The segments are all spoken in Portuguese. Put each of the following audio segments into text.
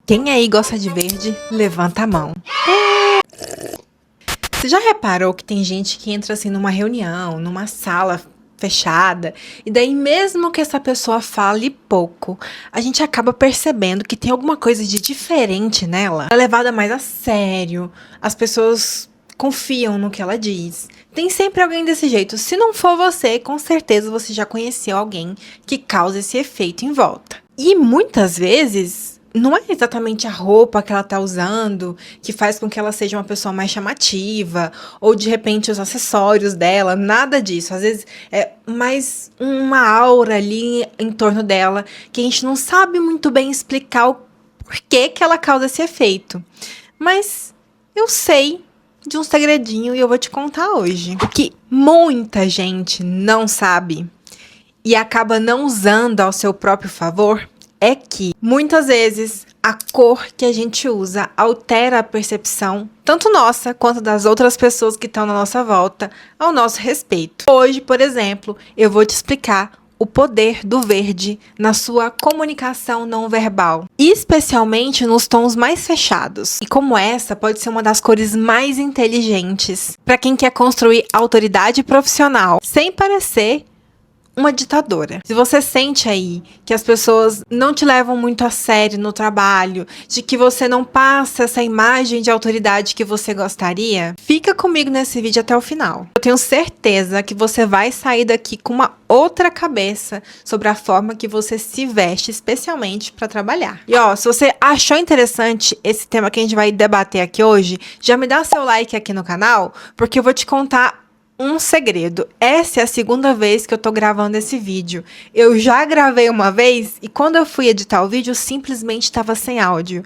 Quem aí gosta de verde, levanta a mão. Você já reparou que tem gente que entra assim numa reunião, numa sala fechada, e daí mesmo que essa pessoa fale pouco, a gente acaba percebendo que tem alguma coisa de diferente nela? Ela é levada mais a sério, as pessoas confiam no que ela diz. Tem sempre alguém desse jeito. Se não for você, com certeza você já conheceu alguém que causa esse efeito em volta. E muitas vezes não é exatamente a roupa que ela tá usando que faz com que ela seja uma pessoa mais chamativa, ou de repente os acessórios dela, nada disso. Às vezes é mais uma aura ali em torno dela que a gente não sabe muito bem explicar o porquê que ela causa esse efeito. Mas eu sei de um segredinho e eu vou te contar hoje. O que muita gente não sabe e acaba não usando ao seu próprio favor é que, muitas vezes, a cor que a gente usa altera a percepção, tanto nossa quanto das outras pessoas que estão na nossa volta, ao nosso respeito. Hoje, por exemplo, eu vou te explicar o poder do verde na sua comunicação não verbal, especialmente nos tons mais fechados. E como essa pode ser uma das cores mais inteligentes para quem quer construir autoridade profissional, sem parecer uma ditadora. Se você sente aí que as pessoas não te levam muito a sério no trabalho, de que você não passa essa imagem de autoridade que você gostaria, fica comigo nesse vídeo até o final. Eu tenho certeza que você vai sair daqui com uma outra cabeça sobre a forma que você se veste, especialmente para trabalhar. E ó, se você achou interessante esse tema que a gente vai debater aqui hoje, já me dá seu like aqui no canal, porque eu vou te contar um segredo. Essa é a segunda vez que eu tô gravando esse vídeo. Eu já gravei uma vez e quando eu fui editar o vídeo, simplesmente estava sem áudio.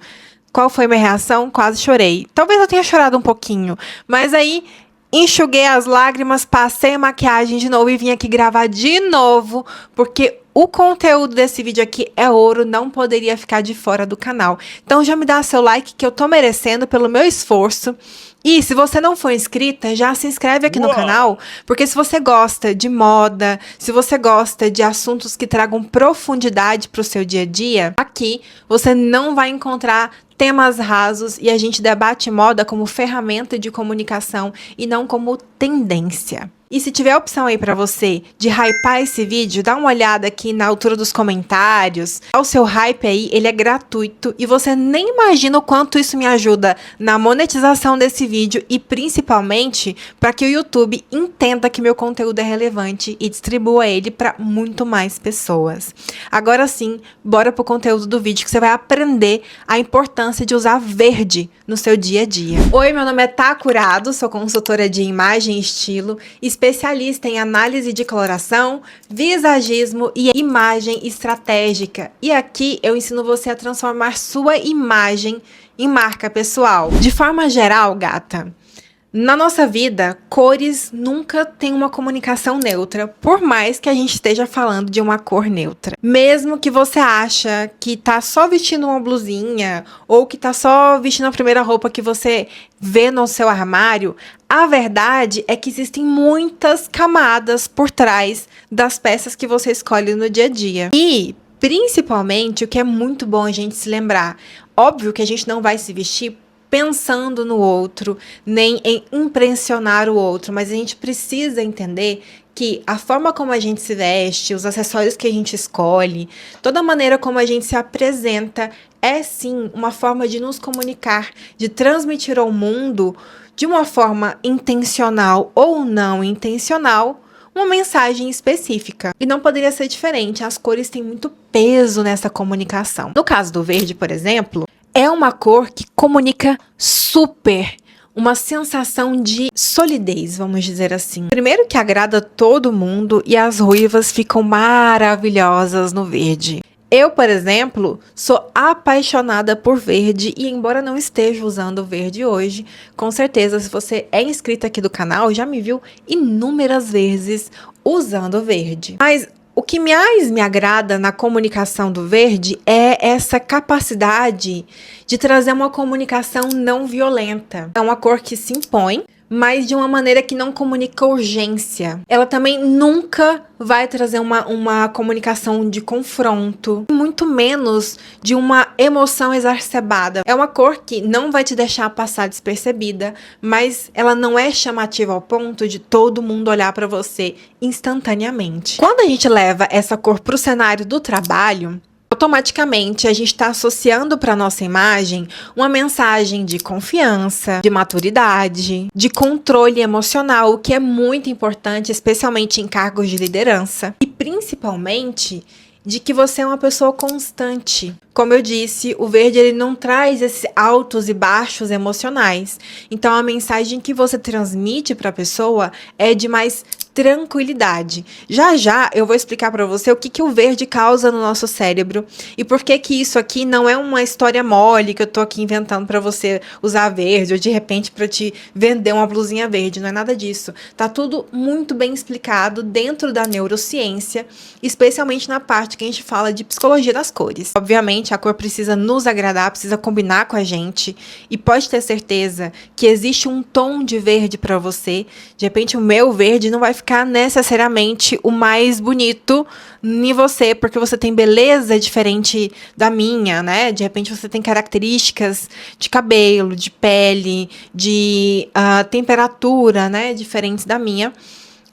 Qual foi minha reação? Quase chorei. Talvez eu tenha chorado um pouquinho, mas aí enxuguei as lágrimas, passei a maquiagem de novo e vim aqui gravar de novo, porque o conteúdo desse vídeo aqui é ouro, não poderia ficar de fora do canal. Então já me dá seu like que eu tô merecendo pelo meu esforço. E se você não for inscrita, já se inscreve aqui no canal, porque se você gosta de moda, se você gosta de assuntos que tragam profundidade para o seu dia a dia, aqui você não vai encontrar temas rasos e a gente debate moda como ferramenta de comunicação e não como tendência. E se tiver opção aí pra você de hypar esse vídeo, dá uma olhada aqui na altura dos comentários. O seu hype aí, ele é gratuito e você nem imagina o quanto isso me ajuda na monetização desse vídeo e principalmente para que o YouTube entenda que meu conteúdo é relevante e distribua ele para muito mais pessoas. Agora sim, bora pro conteúdo do vídeo que você vai aprender a importância de usar verde no seu dia a dia. Oi, meu nome é Tá Curado, sou consultora de imagem e estilo, especialista em análise de coloração, visagismo e imagem estratégica. E aqui eu ensino você a transformar sua imagem em marca pessoal. De forma geral, gata, na nossa vida, cores nunca têm uma comunicação neutra, por mais que a gente esteja falando de uma cor neutra. Mesmo que você acha que tá só vestindo uma blusinha, ou que tá só vestindo a primeira roupa que você vê no seu armário, a verdade é que existem muitas camadas por trás das peças que você escolhe no dia a dia. E, principalmente, o que é muito bom a gente se lembrar, óbvio que a gente não vai se vestir pensando no outro, nem em impressionar o outro, mas a gente precisa entender que a forma como a gente se veste, os acessórios que a gente escolhe, toda a maneira como a gente se apresenta é sim uma forma de nos comunicar, de transmitir ao mundo, de uma forma intencional ou não intencional, uma mensagem específica. E não poderia ser diferente, as cores têm muito peso nessa comunicação. No caso do verde, por exemplo, é uma cor que comunica super uma sensação de solidez, vamos dizer assim. Primeiro que agrada todo mundo e as ruivas ficam maravilhosas no verde. Eu, por exemplo, sou apaixonada por verde e embora não esteja usando verde hoje, com certeza se você é inscrito aqui do canal, já me viu inúmeras vezes usando verde. Mas o que mais me agrada na comunicação do verde é essa capacidade de trazer uma comunicação não violenta. É uma cor que se impõe, mas de uma maneira que não comunica urgência. Ela também nunca vai trazer uma comunicação de confronto, muito menos de uma emoção exacerbada. É uma cor que não vai te deixar passar despercebida, mas ela não é chamativa ao ponto de todo mundo olhar para você instantaneamente. Quando a gente leva essa cor para o cenário do trabalho, automaticamente a gente está associando para nossa imagem uma mensagem de confiança, de maturidade, de controle emocional, o que é muito importante, especialmente em cargos de liderança, e principalmente de que você é uma pessoa constante. Como eu disse, o verde ele não traz esses altos e baixos emocionais. Então a mensagem que você transmite para a pessoa é de mais tranquilidade. Já já eu vou explicar para você o que o verde causa no nosso cérebro e por que isso aqui não é uma história mole que eu tô aqui inventando para você usar verde ou de repente para te vender uma blusinha verde. Não é nada disso. Tá tudo muito bem explicado dentro da neurociência, especialmente na parte que a gente fala de psicologia das cores. Obviamente, a cor precisa nos agradar, precisa combinar com a gente e pode ter certeza que existe um tom de verde para você. De repente, o meu verde não vai ficar necessariamente o mais bonito em você, porque você tem beleza diferente da minha, né? De repente, você tem características de cabelo, de pele, de temperatura, né? Diferentes da minha.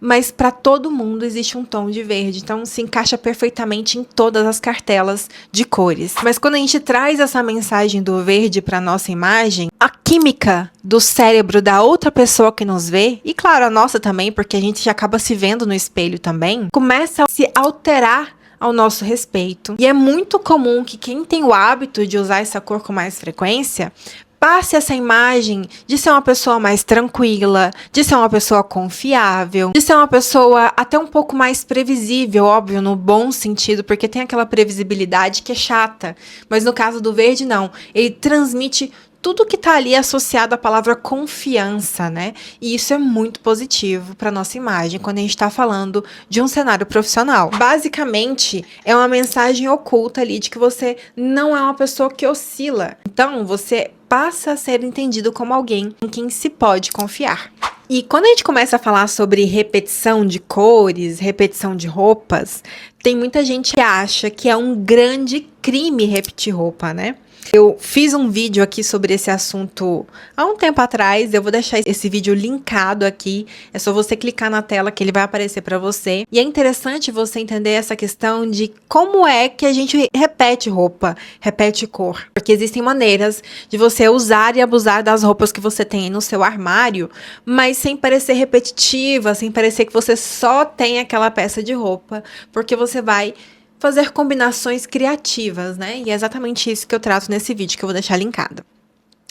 Mas para todo mundo existe um tom de verde, então se encaixa perfeitamente em todas as cartelas de cores. Mas quando a gente traz essa mensagem do verde para nossa imagem, a química do cérebro da outra pessoa que nos vê, e claro, a nossa também, porque a gente acaba se vendo no espelho também, começa a se alterar ao nosso respeito. E é muito comum que quem tem o hábito de usar essa cor com mais frequência passe essa imagem de ser uma pessoa mais tranquila, de ser uma pessoa confiável, de ser uma pessoa até um pouco mais previsível, óbvio, no bom sentido, porque tem aquela previsibilidade que é chata. Mas no caso do verde, não. Ele transmite tudo que está ali associado à palavra confiança, né? E isso é muito positivo para nossa imagem quando a gente está falando de um cenário profissional. Basicamente, é uma mensagem oculta ali de que você não é uma pessoa que oscila. Então, você passa a ser entendido como alguém em quem se pode confiar. E quando a gente começa a falar sobre repetição de cores, repetição de roupas, tem muita gente que acha que é um grande crime repetir roupa, né? Eu fiz um vídeo aqui sobre esse assunto há um tempo atrás, eu vou deixar esse vídeo linkado aqui, é só você clicar na tela que ele vai aparecer para você. E é interessante você entender essa questão de como é que a gente repete roupa, repete cor. Porque existem maneiras de você usar e abusar das roupas que você tem no seu armário, mas sem parecer repetitiva, sem parecer que você só tem aquela peça de roupa, porque você vai fazer combinações criativas, né? E é exatamente isso que eu trato nesse vídeo, que eu vou deixar linkado.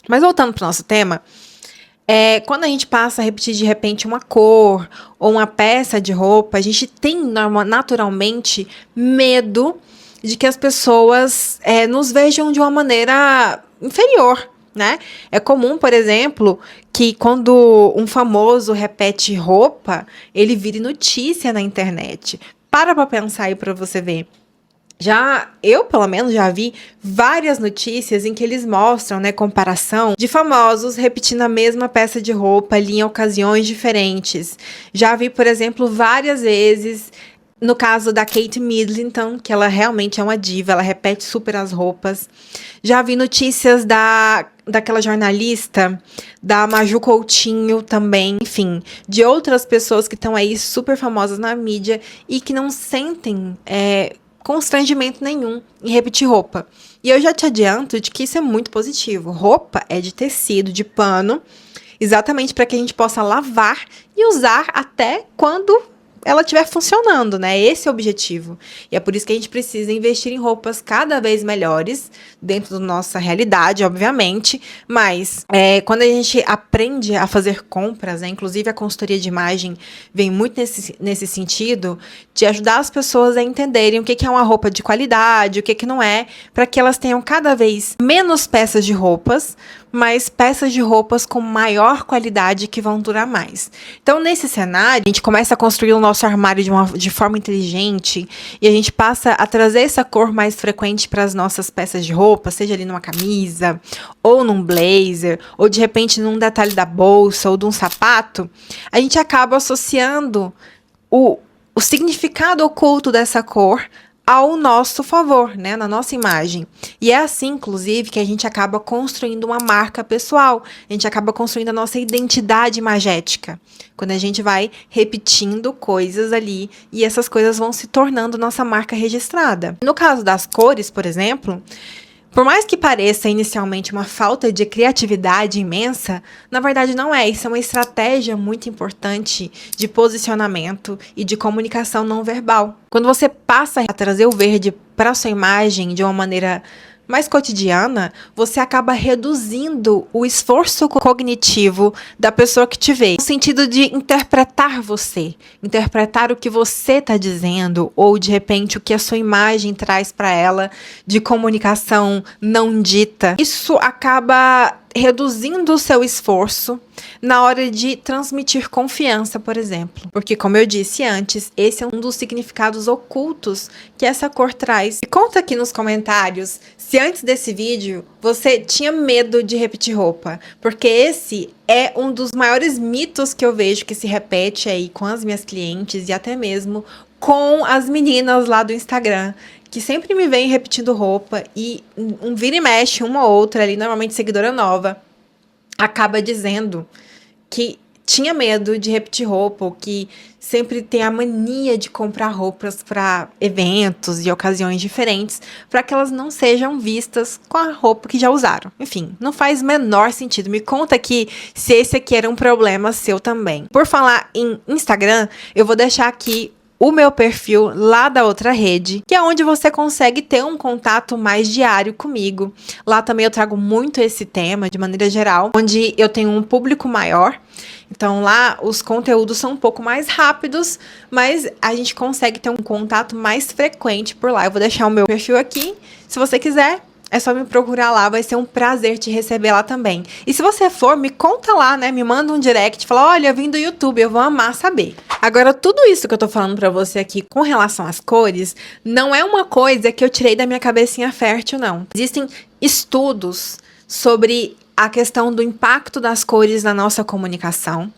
Mas voltando para o nosso tema, quando a gente passa a repetir de repente uma cor ou uma peça de roupa, a gente tem naturalmente medo de que as pessoas nos vejam de uma maneira inferior, né? É comum, por exemplo, que quando um famoso repete roupa, ele vire notícia na internet. Para pensar aí para você ver. Eu, pelo menos, já vi várias notícias em que eles mostram, né, comparação de famosos repetindo a mesma peça de roupa ali em ocasiões diferentes. Já vi, por exemplo, várias vezes, no caso da Kate Middleton, que ela realmente é uma diva, ela repete super as roupas. Já vi notícias daquela jornalista, da Maju Coutinho também, enfim, de outras pessoas que estão aí super famosas na mídia e que não sentem constrangimento nenhum em repetir roupa. E eu já te adianto de que isso é muito positivo. Roupa é de tecido, de pano, exatamente para que a gente possa lavar e usar até quando ela estiver funcionando, né? Esse é o objetivo. E é por isso que a gente precisa investir em roupas cada vez melhores, dentro da nossa realidade, obviamente. Mas quando a gente aprende a fazer compras, né? Inclusive a consultoria de imagem vem muito nesse sentido, de ajudar as pessoas a entenderem o que é uma roupa de qualidade, o que não é, para que elas tenham cada vez menos peças de roupas, mas peças de roupas com maior qualidade que vão durar mais. Então, nesse cenário, a gente começa a construir o nosso armário de forma inteligente e a gente passa a trazer essa cor mais frequente para as nossas peças de roupa, seja ali numa camisa, ou num blazer, ou de repente num detalhe da bolsa ou de um sapato. A gente acaba associando o significado oculto dessa cor ao nosso favor, né, na nossa imagem. E é assim, inclusive, que a gente acaba construindo uma marca pessoal. A gente acaba construindo a nossa identidade imagética. Quando a gente vai repetindo coisas ali e essas coisas vão se tornando nossa marca registrada. No caso das cores, por exemplo, por mais que pareça inicialmente uma falta de criatividade imensa, na verdade não é. Isso é uma estratégia muito importante de posicionamento e de comunicação não verbal. Quando você passa a trazer o verde para a sua imagem de uma maneira mais cotidiana, você acaba reduzindo o esforço cognitivo da pessoa que te vê, no sentido de interpretar você, interpretar o que você está dizendo, ou de repente o que a sua imagem traz para ela de comunicação não dita. Isso acaba reduzindo o seu esforço na hora de transmitir confiança, por exemplo. Porque, como eu disse antes, esse é um dos significados ocultos que essa cor traz. E conta aqui nos comentários se antes desse vídeo você tinha medo de repetir roupa. Porque esse é um dos maiores mitos que eu vejo que se repete aí com as minhas clientes e até mesmo com as meninas lá do Instagram, que sempre me vem repetindo roupa e um vira e mexe, uma ou outra ali, normalmente seguidora nova, acaba dizendo que tinha medo de repetir roupa, ou que sempre tem a mania de comprar roupas para eventos e ocasiões diferentes, para que elas não sejam vistas com a roupa que já usaram. Enfim, não faz menor sentido. Me conta aqui se esse aqui era um problema seu também. Por falar em Instagram, eu vou deixar aqui o meu perfil lá da outra rede, que é onde você consegue ter um contato mais diário comigo. Lá também eu trago muito esse tema, de maneira geral, onde eu tenho um público maior. Então lá os conteúdos são um pouco mais rápidos, mas a gente consegue ter um contato mais frequente por lá. Eu vou deixar o meu perfil aqui, se você quiser. É só me procurar lá, vai ser um prazer te receber lá também. E se você for, me conta lá, né? Me manda um direct, fala, olha, eu vim do YouTube, eu vou amar saber. Agora, tudo isso que eu tô falando pra você aqui com relação às cores, não é uma coisa que eu tirei da minha cabecinha fértil, não. Existem estudos sobre a questão do impacto das cores na nossa comunicação.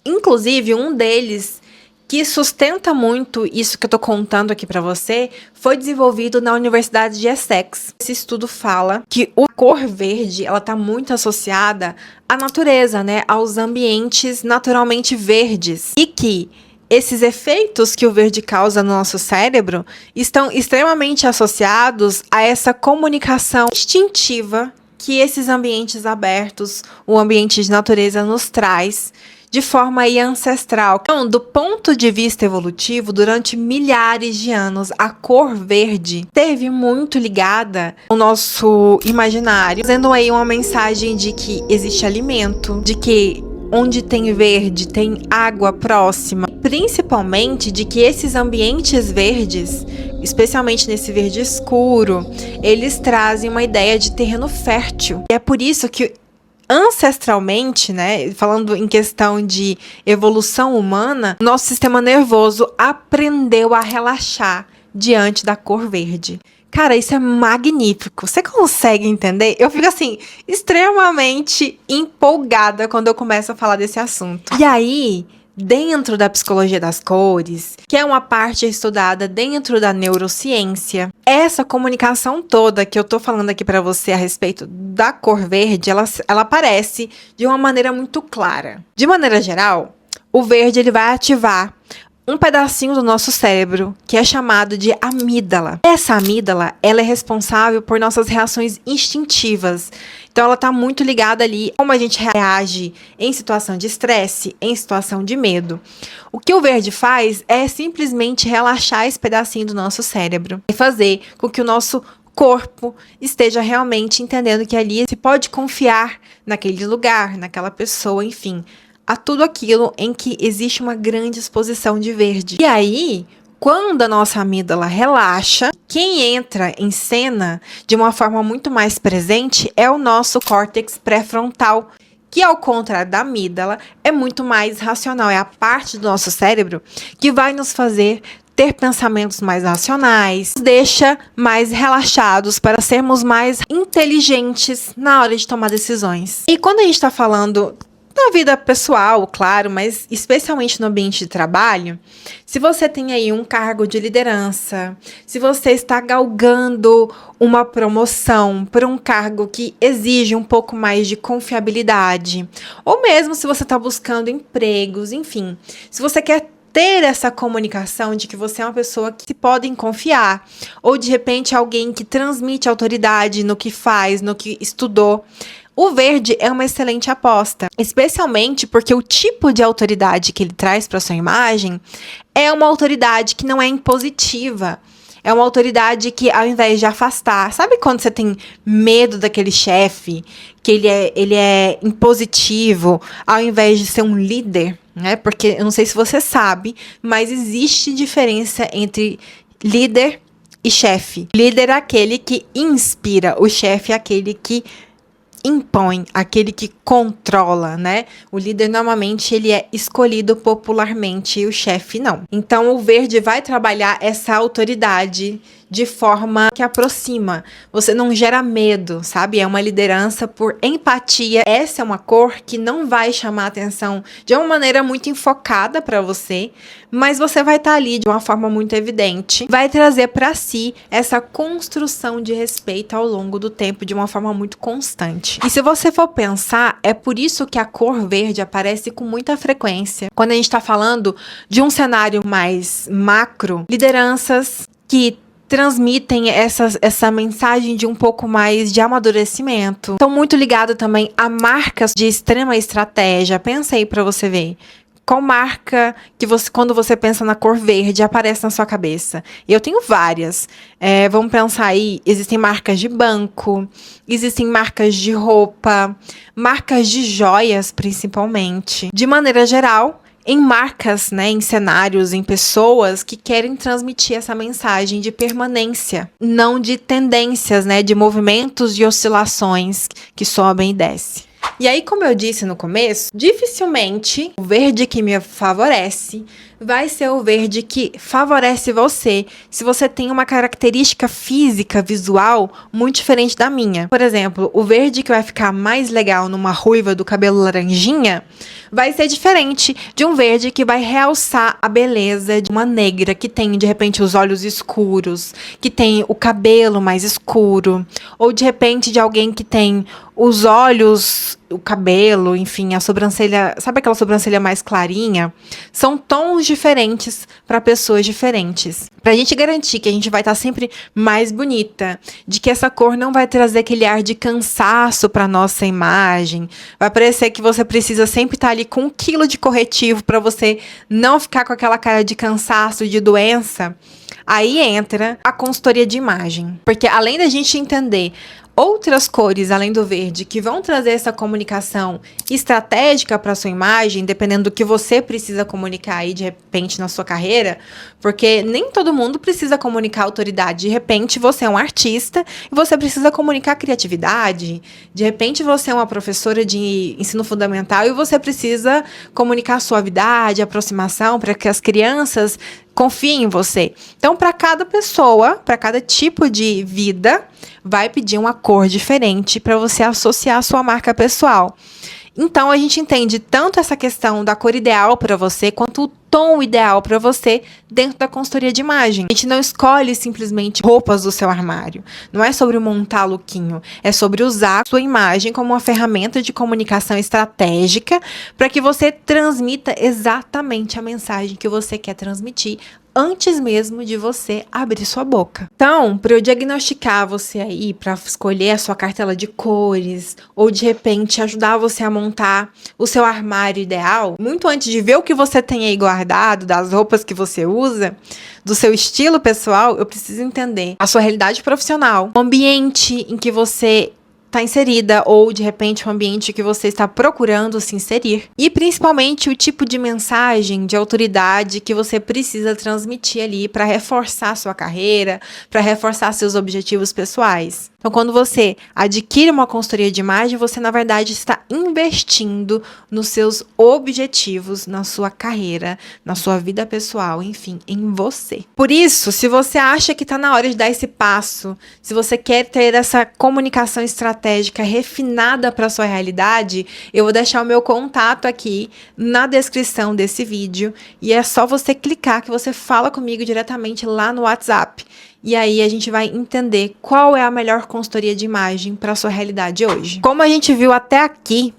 Inclusive, um deles que sustenta muito isso que eu tô contando aqui pra você, foi desenvolvido na Universidade de Essex. Esse estudo fala que a cor verde, ela tá muito associada à natureza, né, aos ambientes naturalmente verdes, e que esses efeitos que o verde causa no nosso cérebro estão extremamente associados a essa comunicação instintiva que esses ambientes abertos, o ambiente de natureza nos traz, de forma aí ancestral. Então, do ponto de vista evolutivo, durante milhares de anos, a cor verde esteve muito ligada ao nosso imaginário, trazendo aí uma mensagem de que existe alimento, de que onde tem verde, tem água próxima, principalmente de que esses ambientes verdes, especialmente nesse verde escuro, eles trazem uma ideia de terreno fértil. E é por isso que ancestralmente, né, falando em questão de evolução humana, nosso sistema nervoso aprendeu a relaxar diante da cor verde. Cara, isso é magnífico. Você consegue entender? Eu fico assim, extremamente empolgada quando eu começo a falar desse assunto. E aí, dentro da psicologia das cores, que é uma parte estudada dentro da neurociência, essa comunicação toda que eu tô falando aqui pra você a respeito da cor verde, ela aparece de uma maneira muito clara. De maneira geral, o verde ele vai ativar um pedacinho do nosso cérebro, que é chamado de amígdala. Essa amígdala, ela é responsável por nossas reações instintivas. Então, ela está muito ligada ali como a gente reage em situação de estresse, em situação de medo. O que o verde faz é simplesmente relaxar esse pedacinho do nosso cérebro e fazer com que o nosso corpo esteja realmente entendendo que ali se pode confiar naquele lugar, naquela pessoa, enfim, a tudo aquilo em que existe uma grande exposição de verde. E aí, Quando a nossa amígdala relaxa, quem entra em cena de uma forma muito mais presente é o nosso córtex pré-frontal, que ao contrário da amígdala, é muito mais racional. É a parte do nosso cérebro que vai nos fazer ter pensamentos mais racionais, nos deixa mais relaxados para sermos mais inteligentes na hora de tomar decisões. E quando a gente está falando na vida pessoal, claro, mas especialmente no ambiente de trabalho, se você tem aí um cargo de liderança, se você está galgando uma promoção para um cargo que exige um pouco mais de confiabilidade, ou mesmo se você está buscando empregos, enfim, se você quer ter essa comunicação de que você é uma pessoa que se podem confiar, ou de repente alguém que transmite autoridade no que faz, no que estudou, o verde é uma excelente aposta, especialmente porque o tipo de autoridade que ele traz para sua imagem é uma autoridade que não é impositiva. É uma autoridade que, ao invés de afastar, sabe quando você tem medo daquele chefe, que ele é impositivo, ao invés de ser um líder, né? Porque eu não sei se você sabe, mas existe diferença entre líder e chefe. Líder é aquele que inspira, o chefe é aquele que impõe, aquele que controla, né? O líder normalmente ele é escolhido popularmente e o chefe não. Então o verde vai trabalhar essa autoridade de forma que aproxima. Você não gera medo, sabe? É uma liderança por empatia. Essa é uma cor que não vai chamar a atenção de uma maneira muito enfocada para você, mas você vai estar ali de uma forma muito evidente. Vai trazer para si essa construção de respeito ao longo do tempo de uma forma muito constante. E se você for pensar, é por isso que a cor verde aparece com muita frequência. Quando a gente está falando de um cenário mais macro, lideranças que transmitem essa mensagem de um pouco mais de amadurecimento. Estão muito ligados também a marcas de extrema estratégia. Pensa aí para você ver. Qual marca que você, quando você pensa na cor verde, aparece na sua cabeça? Eu tenho várias. Vamos pensar aí, existem marcas de banco, existem marcas de roupa, marcas de joias, principalmente. De maneira geral, em marcas, né, em cenários, em pessoas que querem transmitir essa mensagem de permanência, não de tendências, né, de movimentos e oscilações que sobem e descem. E aí, como eu disse no começo, dificilmente o verde que me favorece vai ser o verde que favorece você se você tem uma característica física, visual, muito diferente da minha. Por exemplo, o verde que vai ficar mais legal numa ruiva do cabelo laranjinha vai ser diferente de um verde que vai realçar a beleza de uma negra que tem, de repente, os olhos escuros, que tem o cabelo mais escuro, ou de repente de alguém que tem os olhos, o cabelo, enfim, a sobrancelha, sabe aquela sobrancelha mais clarinha? São tons diferentes para pessoas diferentes. Pra gente garantir que a gente vai estar sempre mais bonita, de que essa cor não vai trazer aquele ar de cansaço para nossa imagem, vai parecer que você precisa sempre estar ali com 1 quilo de corretivo para você não ficar com aquela cara de cansaço, de doença. Aí entra a consultoria de imagem, porque além da gente entender outras cores além do verde que vão trazer essa comunicação estratégica para sua imagem, dependendo do que você precisa comunicar aí de repente na sua carreira, porque nem todo mundo precisa comunicar autoridade. De repente você é um artista e você precisa comunicar criatividade. De repente você é uma professora de ensino fundamental e você precisa comunicar suavidade, aproximação para que as crianças confiem em você. Então, para cada pessoa, para cada tipo de vida, vai pedir uma cor diferente para você associar a sua marca pessoal. Então, a gente entende tanto essa questão da cor ideal para você, quanto o tom ideal para você dentro da consultoria de imagem. A gente não escolhe simplesmente roupas do seu armário. Não é sobre montar lookinho. É sobre usar a sua imagem como uma ferramenta de comunicação estratégica para que você transmita exatamente a mensagem que você quer transmitir antes mesmo de você abrir sua boca. Então, para eu diagnosticar você aí, para escolher a sua cartela de cores, ou de repente ajudar você a montar o seu armário ideal, muito antes de ver o que você tem aí guardado, das roupas que você usa, do seu estilo pessoal, eu preciso entender a sua realidade profissional, o ambiente em que você está inserida ou, de repente, o ambiente que você está procurando se inserir. E, principalmente, o tipo de mensagem de autoridade que você precisa transmitir ali para reforçar sua carreira, para reforçar seus objetivos pessoais. Então, quando você adquire uma consultoria de imagem, você, na verdade, está investindo nos seus objetivos, na sua carreira, na sua vida pessoal, enfim, em você. Por isso, se você acha que está na hora de dar esse passo, se você quer ter essa comunicação estratégica refinada para a sua realidade, eu vou deixar o meu contato aqui na descrição desse vídeo e é só você clicar que você fala comigo diretamente lá no WhatsApp. E aí a gente vai entender qual é a melhor consultoria de imagem para a sua realidade hoje. Como a gente viu até aqui,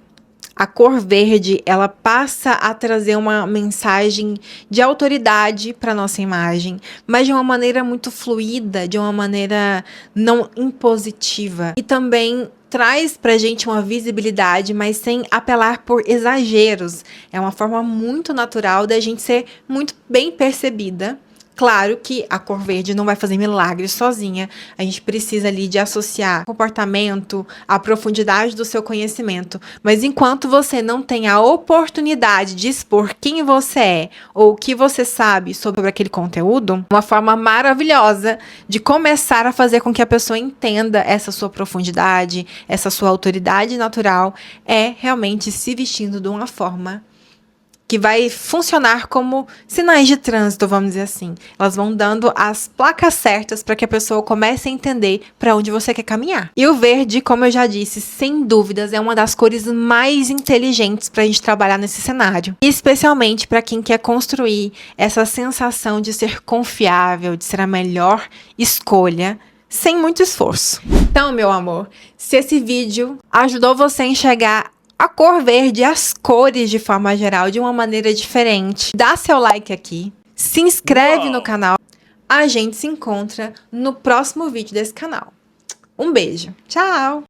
a cor verde, ela passa a trazer uma mensagem de autoridade para nossa imagem, mas de uma maneira muito fluida, de uma maneira não impositiva. E também traz pra gente uma visibilidade, mas sem apelar por exageros. É uma forma muito natural da gente ser muito bem percebida. Claro que a cor verde não vai fazer milagres sozinha. A gente precisa ali de associar comportamento à profundidade do seu conhecimento. Mas enquanto você não tem a oportunidade de expor quem você é ou o que você sabe sobre aquele conteúdo, uma forma maravilhosa de começar a fazer com que a pessoa entenda essa sua profundidade, essa sua autoridade natural, é realmente se vestindo de uma forma que vai funcionar como sinais de trânsito, vamos dizer assim. Elas vão dando as placas certas para que a pessoa comece a entender para onde você quer caminhar. E o verde, como eu já disse, sem dúvidas, é uma das cores mais inteligentes para a gente trabalhar nesse cenário. E especialmente para quem quer construir essa sensação de ser confiável, de ser a melhor escolha, sem muito esforço. Então, meu amor, se esse vídeo ajudou você a enxergar a cor verde e as cores de forma geral de uma maneira diferente, dá seu like aqui, se inscreve no canal. A gente se encontra no próximo vídeo desse canal. Um beijo. Tchau!